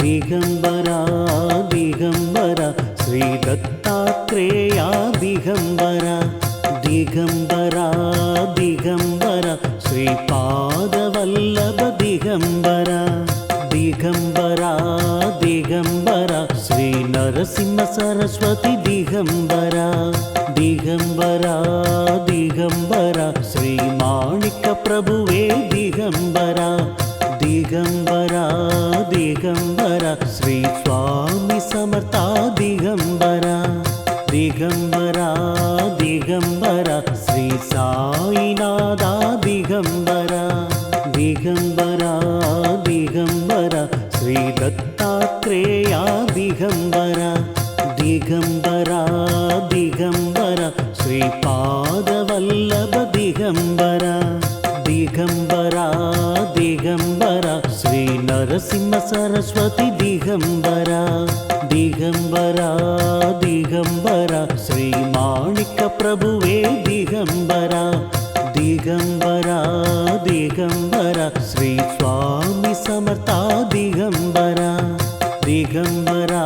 दिगंबरा दिगंबरा श्री दत्तात्रेया दिगंबरा दिगंबरा दिगंबरा श्रीपादवल्लभ दिगंबरा दिगंबरा दिगंबरा श्री नरसिंह सरस्वती दिगंबरा दिगंबरा दिगंबरा श्री माणिक प्रभुवे दिगंबरा दिगंबरा दिगंबरा श्री स्वामी समर्था दिगंबरा दिगंबरा दिगंबरा श्री साईनाथा दिगंबरा दिगंबरा दिगंबरा श्री दत्तात्रेया दिगंबरा दिगंबरा दिगंबरा श्रीपादवल्लभ दिगंबरा दिगंबरा दिगंबरा श्री नरसिंह सरस्वती दिगंबरा दिगंबरा दिगंबरा श्री माणिक प्रभुवे दिगंबरा दिगंबरा दिगंबरा श्री स्वामी समर्था दिगंबरा दिगंबरा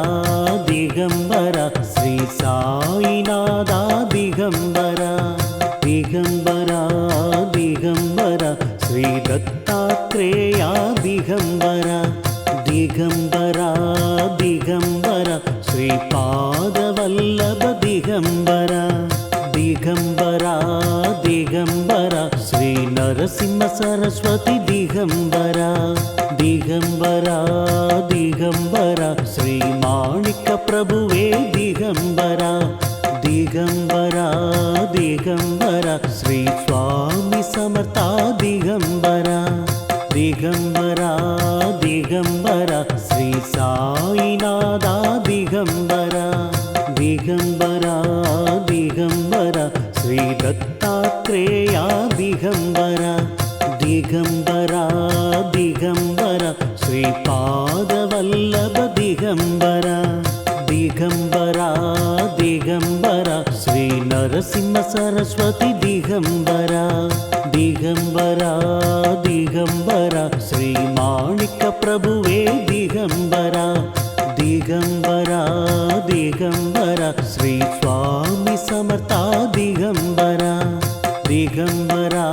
दिगंबरा श्री साईनाथा दिगंबरा दिगंबरा दिगंबरा श्री दत्तात्रेया दिगंबरा दिगंबरा दिगंबरा श्रीपादवल्लभ दिगंबरा दिगंबरा दिगंबरा श्री नरसिंह सरस्वती दिगंबरा दिगंबरा दिगंबरा श्री माणिक प्रभुवे दिगंबरा दिगंबरा दिगंबरा श्री स्वामी समर्था दिगंबरा दिगंबरा दिगंबरा श्री साईनाथा दिगंबरा दिगंबरा दिगंबरा श्री दत्तात्रेया दिगंबरा दिगंबरा दिगंबरा श्रीपादवल्लभ दिगंबरा दिगंबरा दिगंबरा श्री नरसिंह सरस्वती दिगंबरा दिगंबरा दिगंबरा श्री माणिक प्रभुवे दिगंबरा दिगंबरा दिगंबरा श्री स्वामी समर्था दिगंबरा दिगंबरा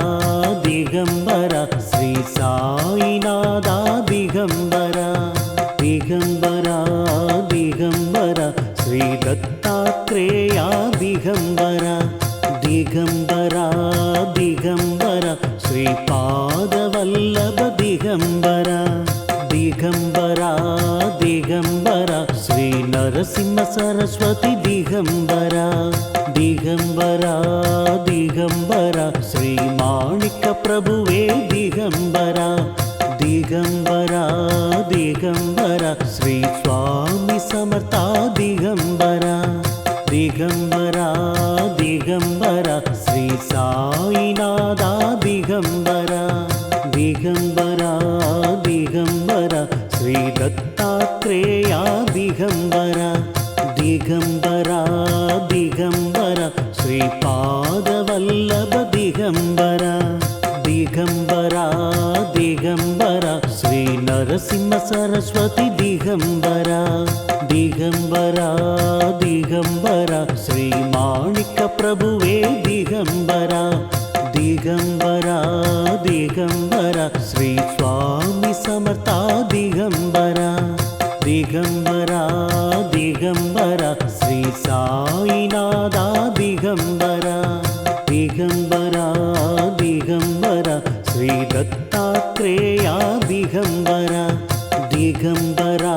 दिगंबरा श्री साईनाथा दिगंबरा दिगंबरा दिगंबरा श्री दत्तात्रेया दिगंबरा दिगंबरा दिगंबरा श्रीपादवल्लभ दिगंबरा दिगंबरा दिगंबरा श्री नरसिंह सरस्वती दिगंबरा दिगंबरा दिगंबरा श्री माणिक प्रभुवे दिगंबरा दिगंबरा दिगंबरा श्री स्वामी समर्था दिगंबरा दिगंबरा दिगंबरा श्री साईनाथा दिगंबरा दिगंबरा दिगंबरा श्री दत्तात्रेया दिगंबरा दिगंबरा दिगंबरा श्रीपादवल्लभ दिगंबरा दिगंबरा दिगंबरा श्री नरसिंह सरस्वती दिगंबरा दिगंबरा दिगंबरा श्री माणिक प्रभुवे दिगंबरा दिगंबरा दिगंबरा श्री स्वामी समर्था दिगंबरा दिगंबरा दिगंबरा श्री साईनाथा दिगंबरा दिगंबरा दिगंबरा श्री दत्तात्रेया दिगंबरा दिगंबरा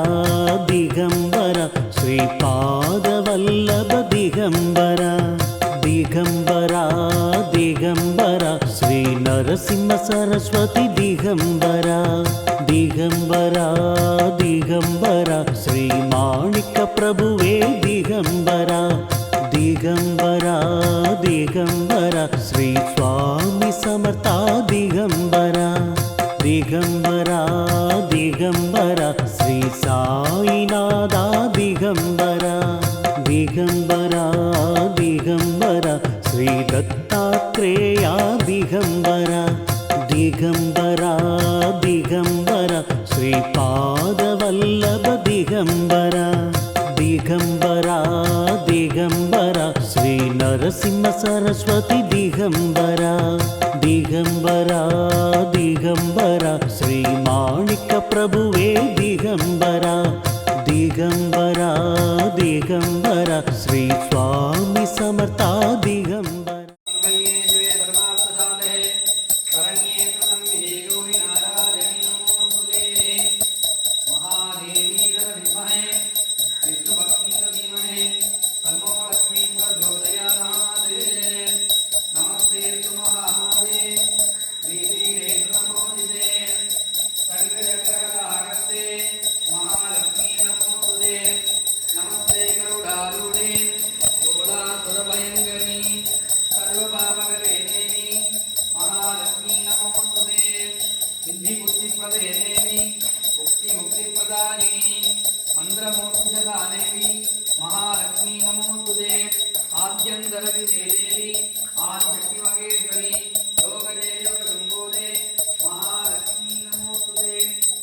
दिगंबरा श्रीपादवल्लभ दिगंबरा दिगंबरा दिगंबरा श्री नरसिंह सरस्वती दिगंबरा दिगंबरा दिगंबरा श्री माणिक प्रभुवे दिगंबरा दिगंबरा दिगंबरा श्री स्वामी समर्था दिगंबरा दिगंबरा दिगंबरा श्री साईनाथा दिगंबरा दिगंबरा दिगंबरा श्री दत्तात्रेया दिगंबरा दिगंबरा दिगंबरा श्रीपादवल्लभ नरसिंह सरस्वती दिगंबरा दिगंबरा दिगंबरा श्री माणिक प्रभुवे दिगंबरा दिगंबरा दिगंबरा श्री स्वामी समर्था दिगंबरा। मंत्रमूर्तिशतानेवी महालक्ष्मी नमोस्तुते आद्यंतरवि देवी आदिशक्ति महेश्वरी योगदे योगगंगोदे महालक्ष्मी नमोस्तुते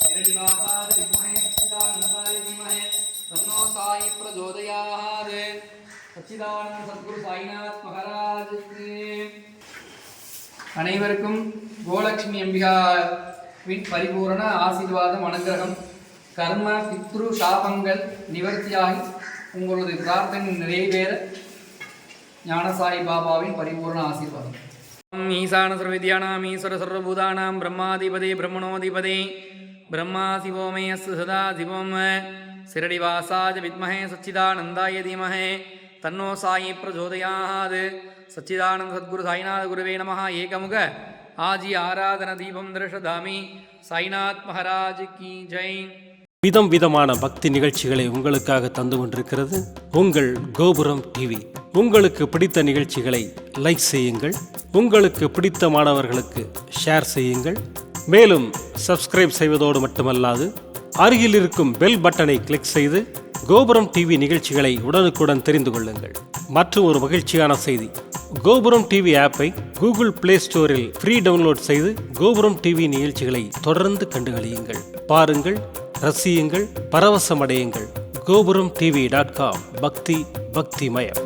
निरनिवासाय विद्महे सच्चिदानंदाय धीमहि तन्नो साई प्रचोदयात्। सच्चिदानंद सद्गुरु साईनाथ महाराज की அனைவருக்கும் கோலக்ஷ்மி அம்பிகாவின் பரிபூரண ஆசீர்வாதம் அனுகிரகம் கர்ம பித்ரு சாபங்கள் நிவர்த்தியாகி உங்களது பிரார்த்தனை நிறைவேற ஞானசாயி பாபாவின் பரிபூர்ண ஆசீர்வாதம்। ஈசான சர்வவித்யானாம் ஈஸ்வர சர்வபூதானாம் பிரம்மாதிபதே பிரம்மணோதிபதே பிரம்மா சிவோமே அஸ்து சதா சிவம் சிரடிவாசாய வித்மஹே சச்சிதானந்தாய தீமஹே தன்னோ சாயி பிரச்சோதயாத்। सच्चिदानंद सद्गुरु साईनाथ गुरुवे नमः। एकमुख आजी आराधना दीपम दर्शदामि। साईनाथ महाराज की जय। விதம் விதமான பக்தி நிகழ்ச்சிகளை உங்களுக்காக தந்து கொண்டிருக்கிறது உங்கள் கோபுரம் டிவி. உங்களுக்கு பிடித்த நிகழ்ச்சிகளை லைக் செய்யுங்கள், உங்களுக்கு பிடித்த மாணவர்களுக்கு ஷேர் செய்யுங்கள். மேலும் சப்ஸ்கிரைப் செய்வதோடு மட்டுமல்லாது அருகில் இருக்கும் பெல் பட்டனை கிளிக் செய்து கோபுரம் டிவி நிகழ்ச்சிகளை உடனுக்குடன் தெரிந்து கொள்ளுங்கள். மற்றும் ஒரு மகிழ்ச்சியான செய்தி, கோபுரம் டிவி ஆப்பை கூகுள் பிளே ஸ்டோரில் ஃப்ரீ டவுன்லோட் செய்து கோபுரம் டிவி நிகழ்ச்சிகளை தொடர்ந்து கண்டுகளியுங்கள், பாருங்கள், ரசியுங்கள், பரவசமடையுங்கள். gopuramtv.com பக்தி பக்திமயம்.